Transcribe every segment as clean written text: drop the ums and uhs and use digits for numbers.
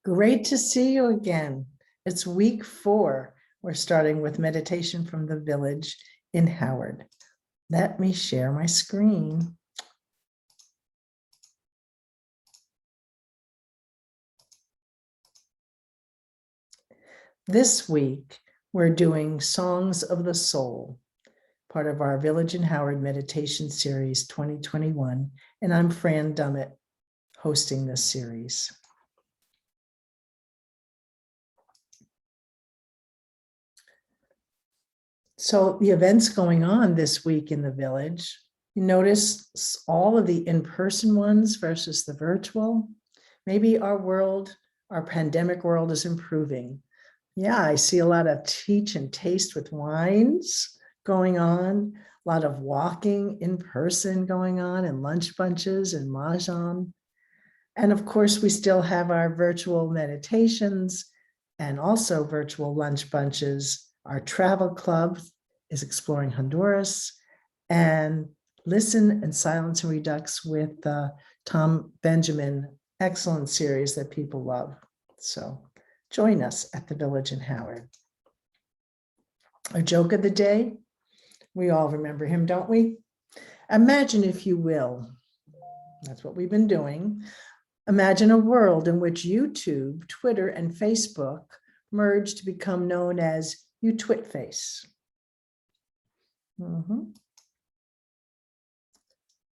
Great to see you again. It's week 4. We're starting with meditation from the village in Howard. Let me share my screen. This week, we're doing Songs of the Soul, part of our Village in Howard Meditation Series 2021, and I'm Fran Dummett, hosting this series. So the events going on this week in the village, you notice all of the in-person ones versus the virtual. Maybe our pandemic world is improving. Yeah, I see a lot of teach and taste with wines going on, a lot of walking in person going on, and lunch bunches and mahjong. And of course, we still have our virtual meditations and also virtual lunch bunches. Our travel club is exploring Honduras, and Listen and Silence and Redux with Tom Benjamin, excellent series that people love. So join us at the Village in Howard. Our joke of the day, we all remember him, don't we? Imagine, if you will, that's what we've been doing. Imagine a world in which YouTube, Twitter, and Facebook merge to become known as UTwitface.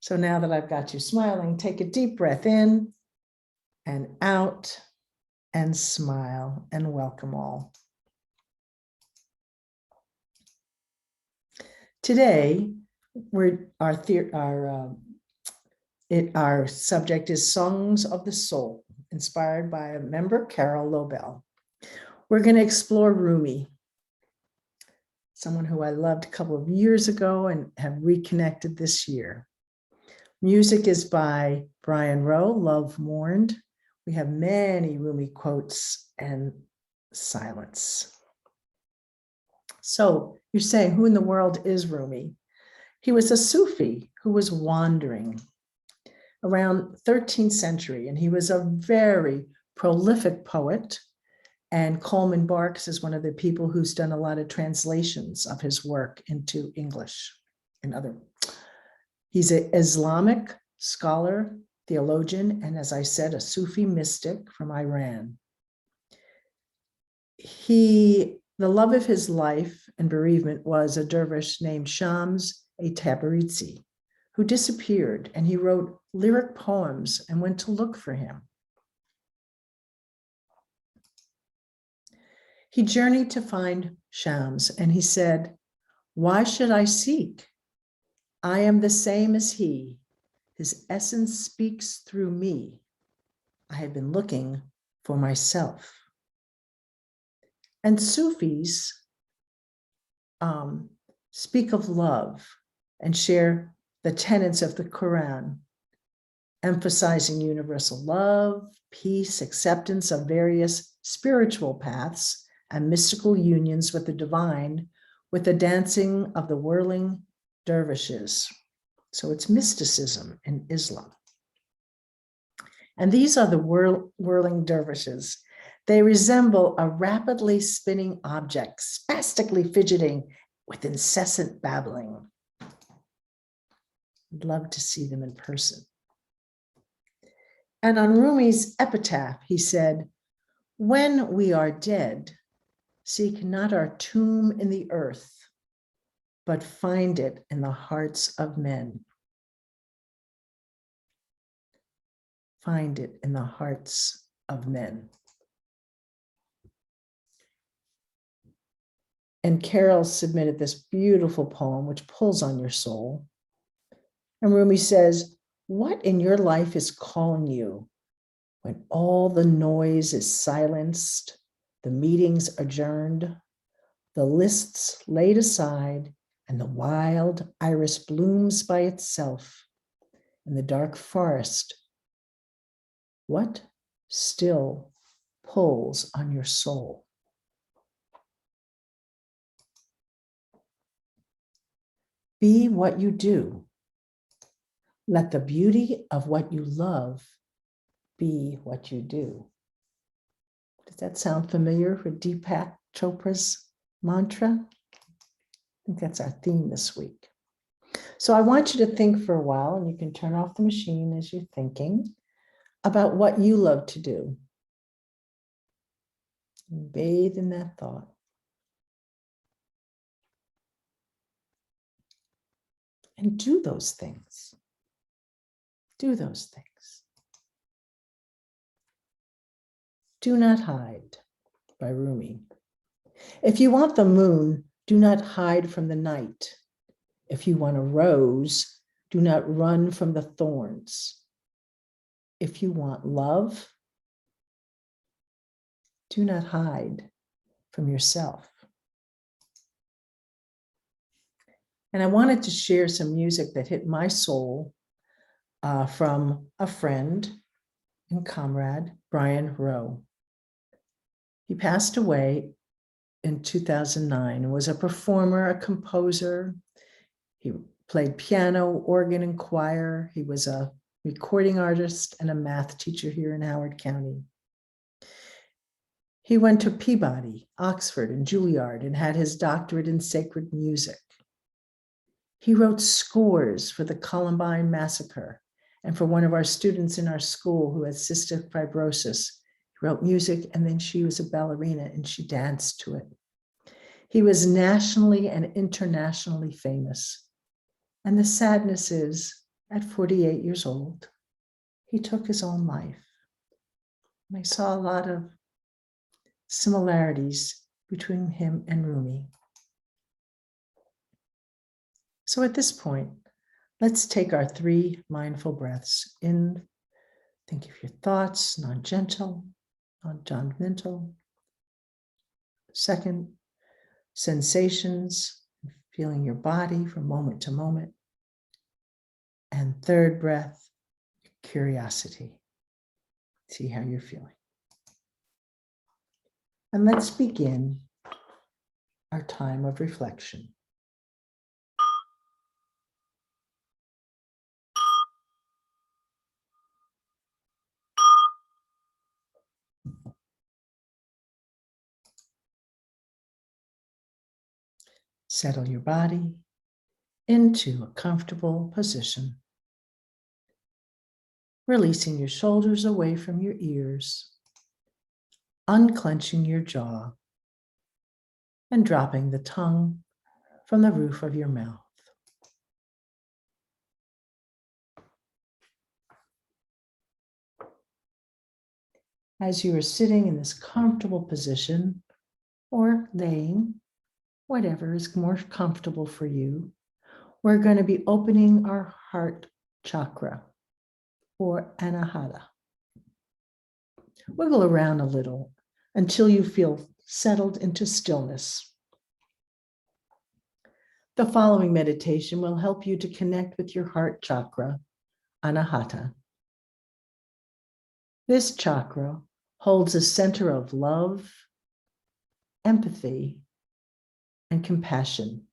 So now that I've got you smiling, take a deep breath in and out and smile and welcome all. Today, our subject is Songs of the Soul, inspired by a member, Carol Lobel. We're going to explore Rumi, someone who I loved a couple of years ago and have reconnected this year. Music is by Brian Rowe, Love Mourned. We have many Rumi quotes and silence. So you're saying, who in the world is Rumi? He was a Sufi who was wandering around 13th century, and he was a very prolific poet. And Coleman Barks is one of the people who's done a lot of translations of his work into English and other. He's an Islamic scholar, theologian, and as I said, a Sufi mystic from Iran. The love of his life and bereavement was a dervish named Shams Tabrizi, who disappeared, and he wrote lyric poems and went to look for him. He journeyed to find Shams, and he said, "Why should I seek? I am the same as he. His essence speaks through me. I have been looking for myself." And Sufis speak of love and share the tenets of the Quran, emphasizing universal love, peace, acceptance of various spiritual paths, and mystical unions with the divine, with the dancing of the whirling dervishes. So it's mysticism in Islam. And these are the whirling dervishes. They resemble a rapidly spinning object, spastically fidgeting with incessant babbling. I'd love to see them in person. And on Rumi's epitaph, he said, "When we are dead, seek not our tomb in the earth, but find it in the hearts of men." Find it in the hearts of men. And Carol submitted this beautiful poem, which pulls on your soul. And Rumi says, "What in your life is calling you when all the noise is silenced, the meetings adjourned, the lists laid aside, and the wild iris blooms by itself in the dark forest? What still pulls on your soul?" Be what you do. Let the beauty of what you love be what you do. Does that sound familiar with Deepak Chopra's mantra? I think that's our theme this week. So I want you to think for a while, and you can turn off the machine as you're thinking about what you love to do. Bathe in that thought. And do those things. Do those things. Do Not Hide by Rumi. If you want the moon, do not hide from the night. If you want a rose, do not run from the thorns. If you want love, do not hide from yourself. And I wanted to share some music that hit my soul from a friend and comrade, Brian Rowe. He passed away in 2009 and was a performer, a composer. He played piano, organ, and choir. He was a recording artist and a math teacher here in Howard County. He went to Peabody, Oxford, and Juilliard and had his doctorate in sacred music. He wrote scores for the Columbine Massacre and for one of our students in our school who had cystic fibrosis. He wrote music, and then she was a ballerina and she danced to it. He was nationally and internationally famous. And the sadness is, at 48 years old, he took his own life. And I saw a lot of similarities between him and Rumi. So at this point, let's take our 3 mindful breaths in. Think of your thoughts, non-gentle, non-judgmental. Second, sensations, feeling your body from moment to moment. And third breath, curiosity. See how you're feeling. And let's begin our time of reflection. Settle your body into a comfortable position, releasing your shoulders away from your ears, unclenching your jaw, and dropping the tongue from the roof of your mouth. As you are sitting in this comfortable position or laying, whatever is more comfortable for you, we're going to be opening our heart chakra, or anahata. Wiggle around a little until you feel settled into stillness. The following meditation will help you to connect with your heart chakra, anahata. This chakra holds a center of love, empathy, and compassion.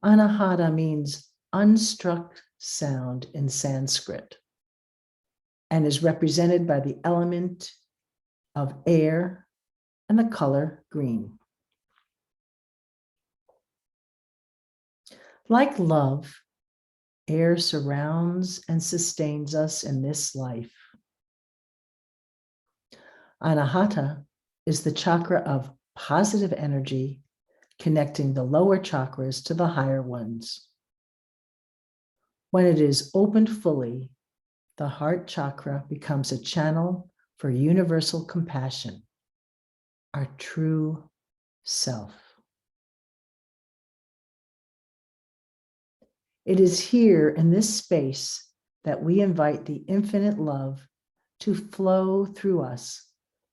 Anahata means unstruck sound in Sanskrit and is represented by the element of air and the color green. Like love, air surrounds and sustains us in this life. Anahata is the chakra of positive energy, connecting the lower chakras to the higher ones. When it is opened fully, the heart chakra becomes a channel for universal compassion, our true self. It is here in this space that we invite the infinite love to flow through us,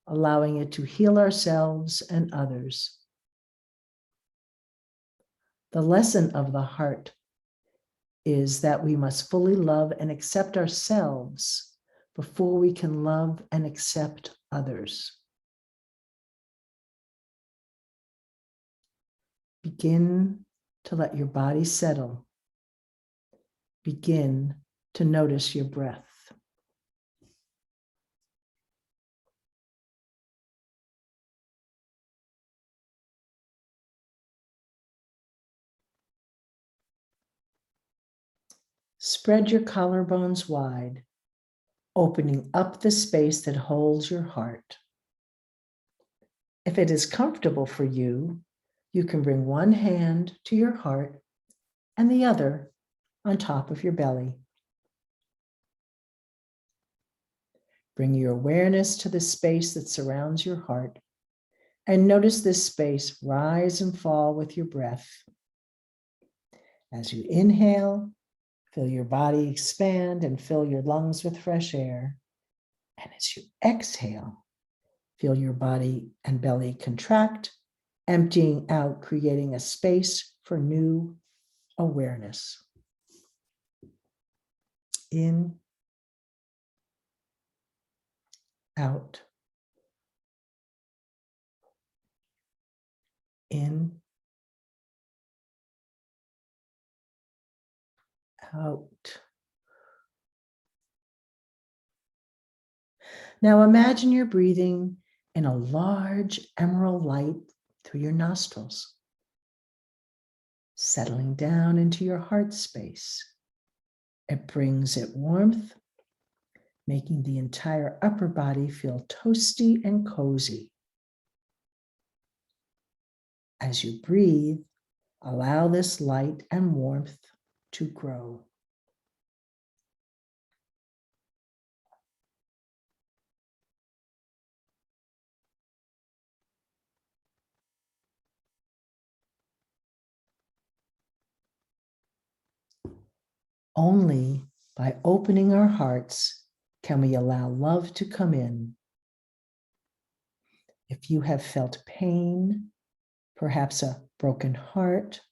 allowing it to heal ourselves and others. The lesson of the heart is that we must fully love and accept ourselves before we can love and accept others. Begin to let your body settle. Begin to notice your breath. Spread your collarbones wide, opening up the space that holds your heart. If it is comfortable for you, you can bring one hand to your heart and the other on top of your belly. Bring your awareness to the space that surrounds your heart and notice this space rise and fall with your breath. As you inhale, feel your body expand and fill your lungs with fresh air. And as you exhale, feel your body and belly contract, emptying out, creating a space for new awareness. In, out, in, out. Now imagine you're breathing in a large emerald light through your nostrils, settling down into your heart space. It brings it warmth, making the entire upper body feel toasty and cozy. As you breathe, allow this light and warmth to grow. Only by opening our hearts can we allow love to come in. If you have felt pain, perhaps a broken heart,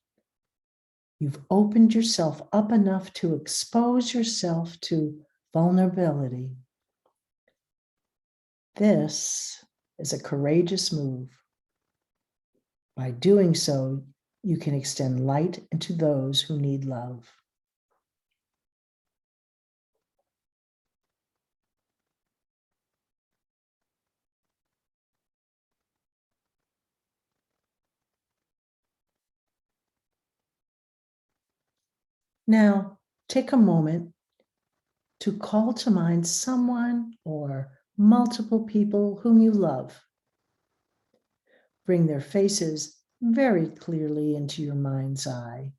you've opened yourself up enough to expose yourself to vulnerability. This is a courageous move. By doing so, you can extend light into those who need love. Now, take a moment to call to mind someone or multiple people whom you love. Bring their faces very clearly into your mind's eye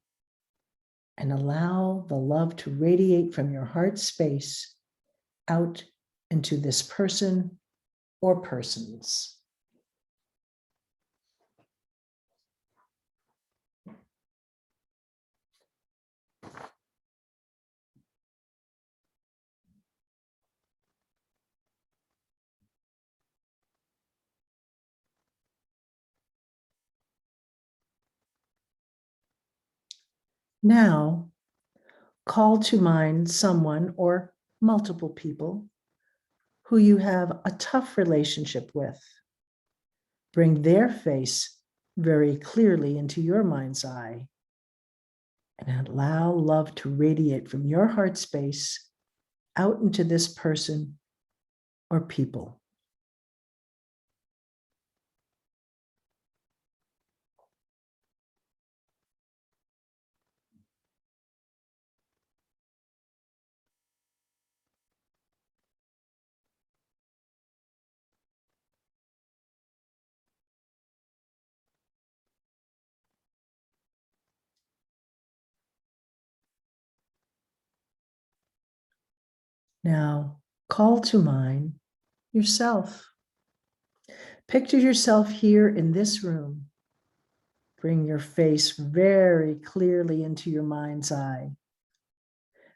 and allow the love to radiate from your heart space out into this person or persons. Now, call to mind someone or multiple people who you have a tough relationship with. Bring their face very clearly into your mind's eye and allow love to radiate from your heart space out into this person or people. Now, call to mind yourself. Picture yourself here in this room. Bring your face very clearly into your mind's eye.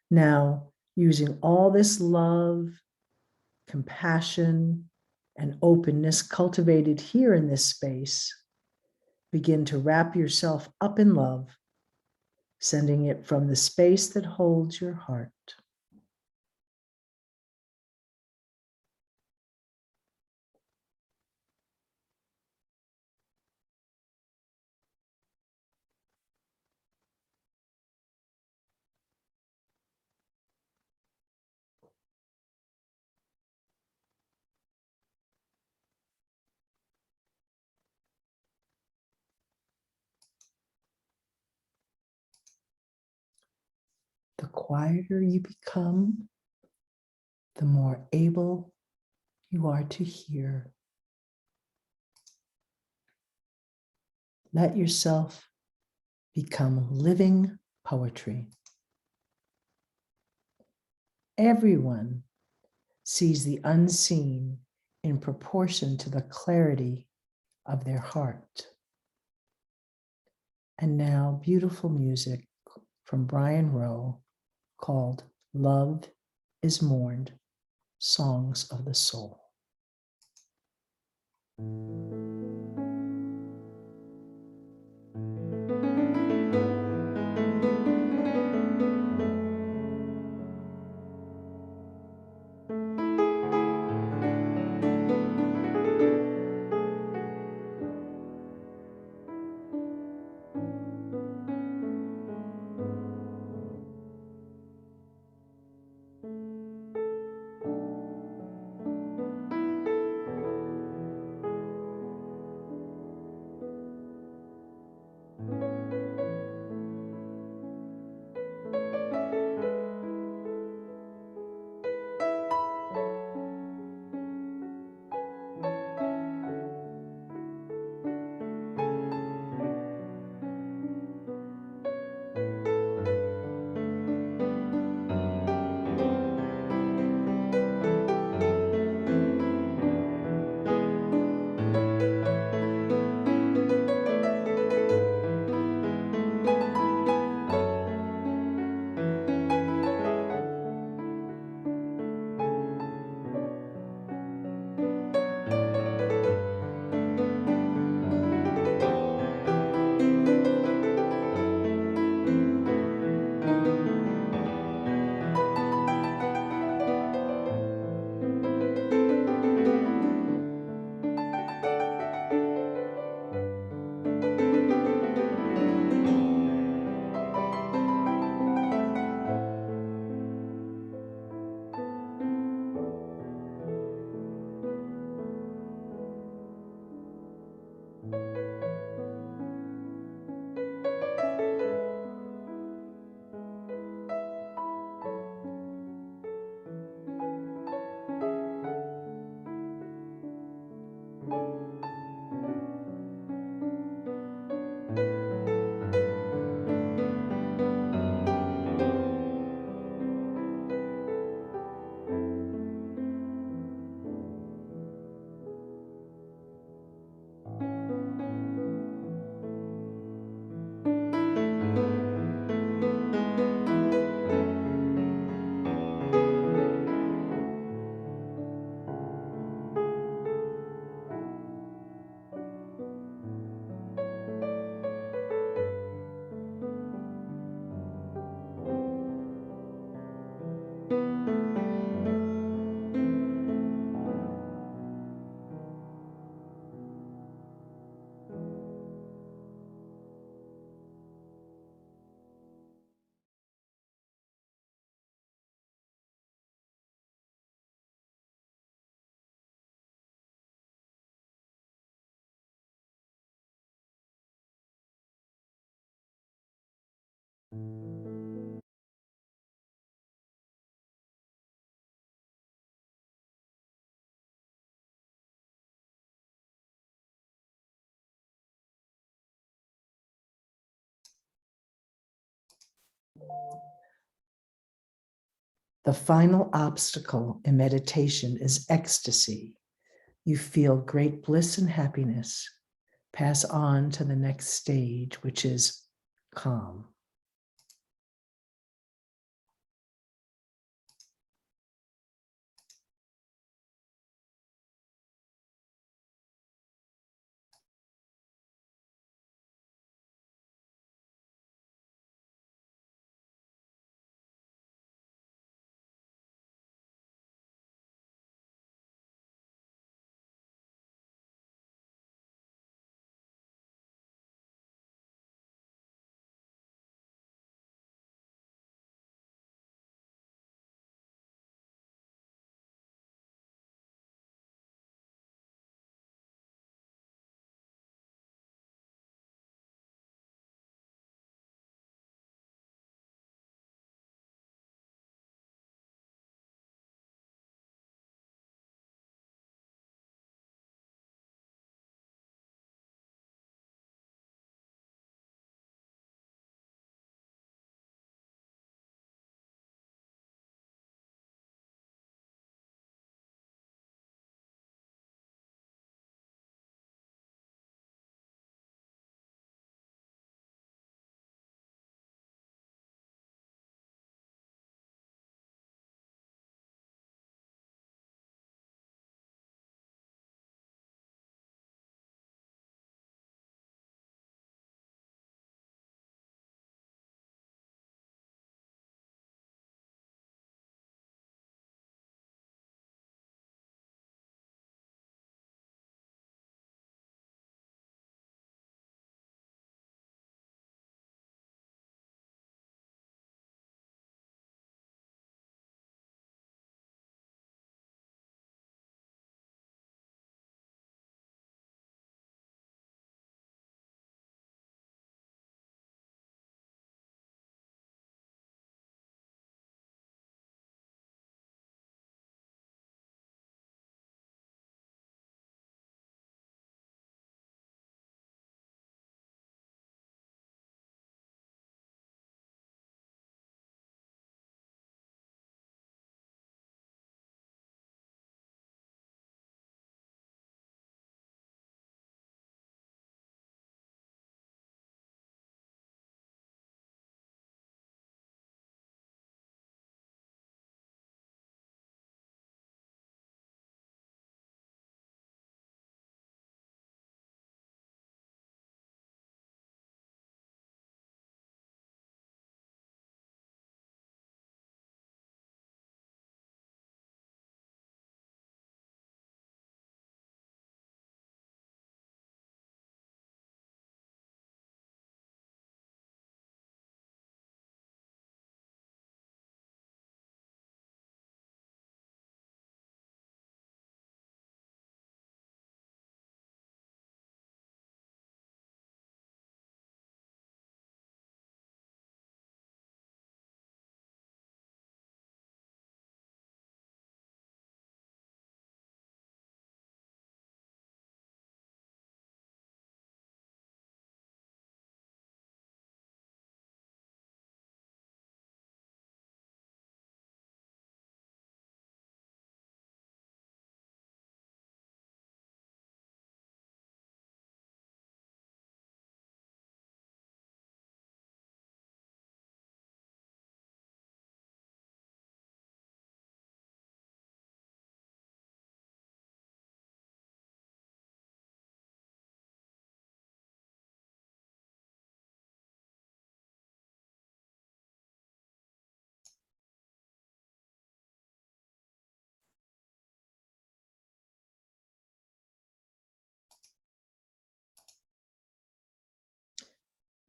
Now, using all this love, compassion, and openness cultivated here in this space, begin to wrap yourself up in love, sending it from the space that holds your heart. The quieter you become, the more able you are to hear. Let yourself become living poetry. Everyone sees the unseen in proportion to the clarity of their heart. And now, beautiful music from Brian Rowe called Love is Mourned, Songs of the Soul. The final obstacle in meditation is ecstasy. You feel great bliss and happiness. Pass on to the next stage, which is calm.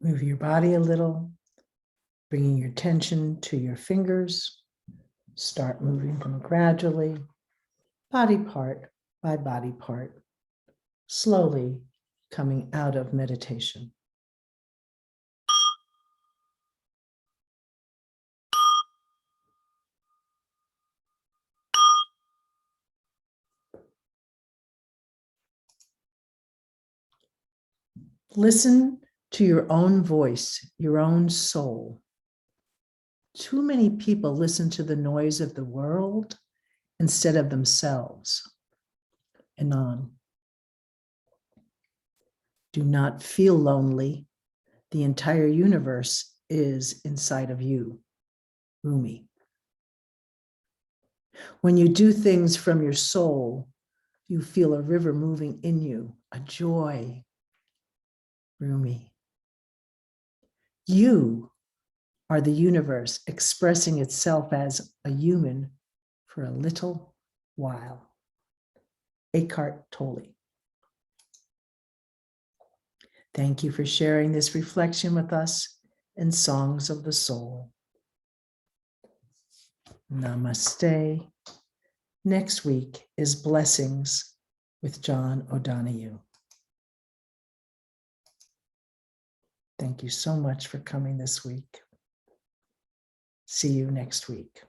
Move your body a little, bringing your attention to your fingers. Start moving them gradually, body part by body part, slowly coming out of meditation. Listen to your own voice, your own soul. Too many people listen to the noise of the world instead of themselves. And on. Do not feel lonely. The entire universe is inside of you. Rumi. When you do things from your soul, you feel a river moving in you, a joy. Rumi. You are the universe expressing itself as a human for a little while. Eckhart Tolle. Thank you for sharing this reflection with us in Songs of the Soul. Namaste. Next week is Blessings with John O'Donohue. Thank you so much for coming this week. See you next week.